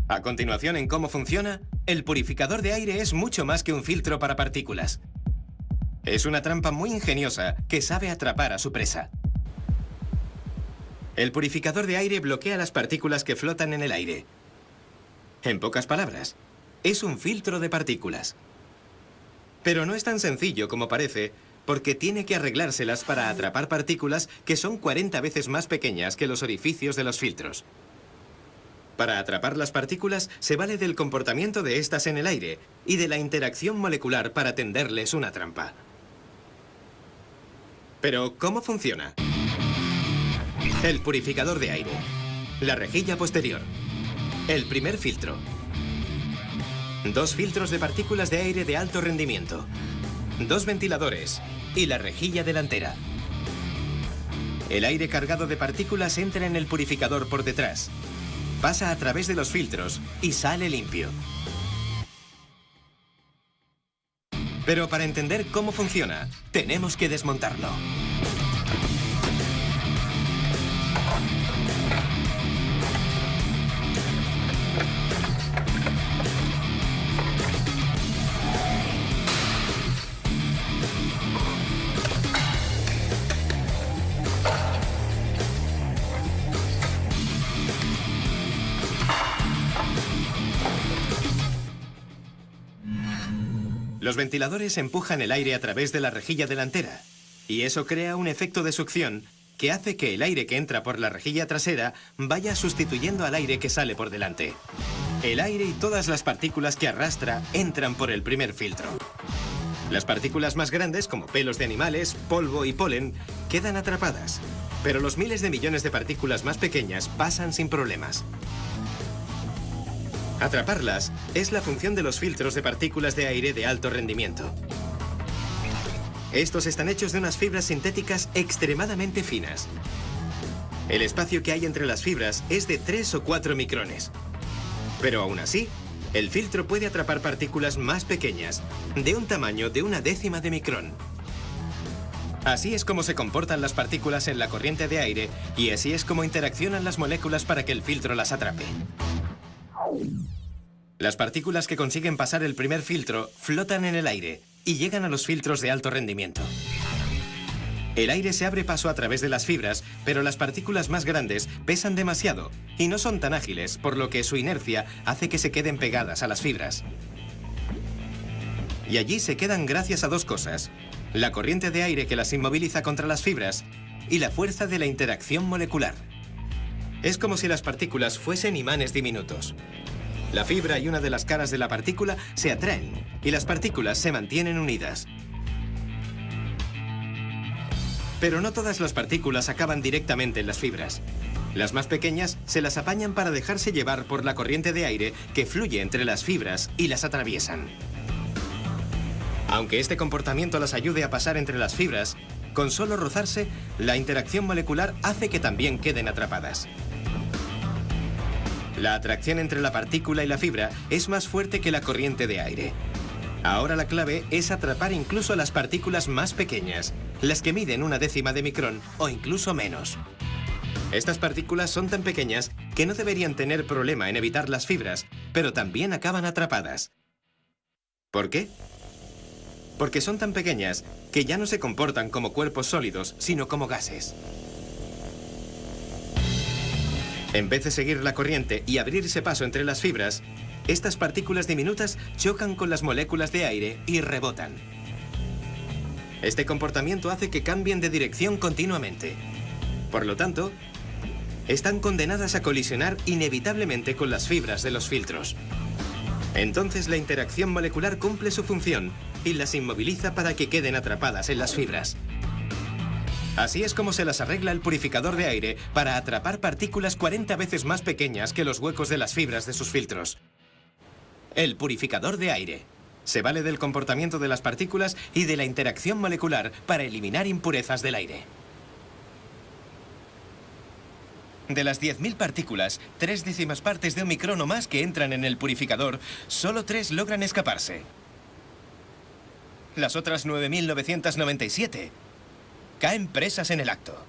A continuación, en cómo funciona, el purificador de aire es mucho más que un filtro para partículas. Es una trampa muy ingeniosa que sabe atrapar a su presa. El purificador de aire bloquea las partículas que flotan en el aire. En pocas palabras, es un filtro de partículas. Pero no es tan sencillo como parece, porque tiene que arreglárselas para atrapar partículas que son 40 veces más pequeñas que los orificios de los filtros. Para atrapar las partículas, se vale del comportamiento de estas en el aire y de la interacción molecular para tenderles una trampa. Pero, ¿cómo funciona? El purificador de aire, la rejilla posterior, el primer filtro, 2 filtros de partículas de aire de alto rendimiento, 2 ventiladores y la rejilla delantera. El aire cargado de partículas entra en el purificador por detrás, pasa a través de los filtros y sale limpio. Pero para entender cómo funciona, tenemos que desmontarlo. Los ventiladores empujan el aire a través de la rejilla delantera, y eso crea un efecto de succión que hace que el aire que entra por la rejilla trasera vaya sustituyendo al aire que sale por delante. El aire y todas las partículas que arrastra entran por el primer filtro. Las partículas más grandes, como pelos de animales, polvo y polen, quedan atrapadas, pero los miles de millones de partículas más pequeñas pasan sin problemas. Atraparlas es la función de los filtros de partículas de aire de alto rendimiento. Estos están hechos de unas fibras sintéticas extremadamente finas. El espacio que hay entre las fibras es de 3 o 4 micrones. Pero aún así, el filtro puede atrapar partículas más pequeñas, de un tamaño de 1/10 de micrón. Así es como se comportan las partículas en la corriente de aire y así es como interaccionan las moléculas para que el filtro las atrape. Las partículas que consiguen pasar el primer filtro flotan en el aire y llegan a los filtros de alto rendimiento. El aire se abre paso a través de las fibras, pero las partículas más grandes pesan demasiado y no son tan ágiles, por lo que su inercia hace que se queden pegadas a las fibras. Y allí se quedan gracias a 2 cosas: la corriente de aire que las inmoviliza contra las fibras y la fuerza de la interacción molecular. Es como si las partículas fuesen imanes diminutos. La fibra y una de las caras de la partícula se atraen y las partículas se mantienen unidas. Pero no todas las partículas acaban directamente en las fibras. Las más pequeñas se las apañan para dejarse llevar por la corriente de aire que fluye entre las fibras y las atraviesan. Aunque este comportamiento las ayude a pasar entre las fibras, con solo rozarse, la interacción molecular hace que también queden atrapadas. La atracción entre la partícula y la fibra es más fuerte que la corriente de aire. Ahora la clave es atrapar incluso las partículas más pequeñas, las que miden 1/10 de micrón o incluso menos. Estas partículas son tan pequeñas que no deberían tener problema en evitar las fibras, pero también acaban atrapadas. ¿Por qué? Porque son tan pequeñas que ya no se comportan como cuerpos sólidos, sino como gases. En vez de seguir la corriente y abrirse paso entre las fibras, estas partículas diminutas chocan con las moléculas de aire y rebotan. Este comportamiento hace que cambien de dirección continuamente. Por lo tanto, están condenadas a colisionar inevitablemente con las fibras de los filtros. Entonces la interacción molecular cumple su función y las inmoviliza para que queden atrapadas en las fibras. Así es como se las arregla el purificador de aire para atrapar partículas 40 veces más pequeñas que los huecos de las fibras de sus filtros. El purificador de aire se vale del comportamiento de las partículas y de la interacción molecular para eliminar impurezas del aire. De las 10.000 partículas, 0,3 partes de un micrón o más que entran en el purificador, solo 3 logran escaparse. Las otras 9.997 caen presas en el acto.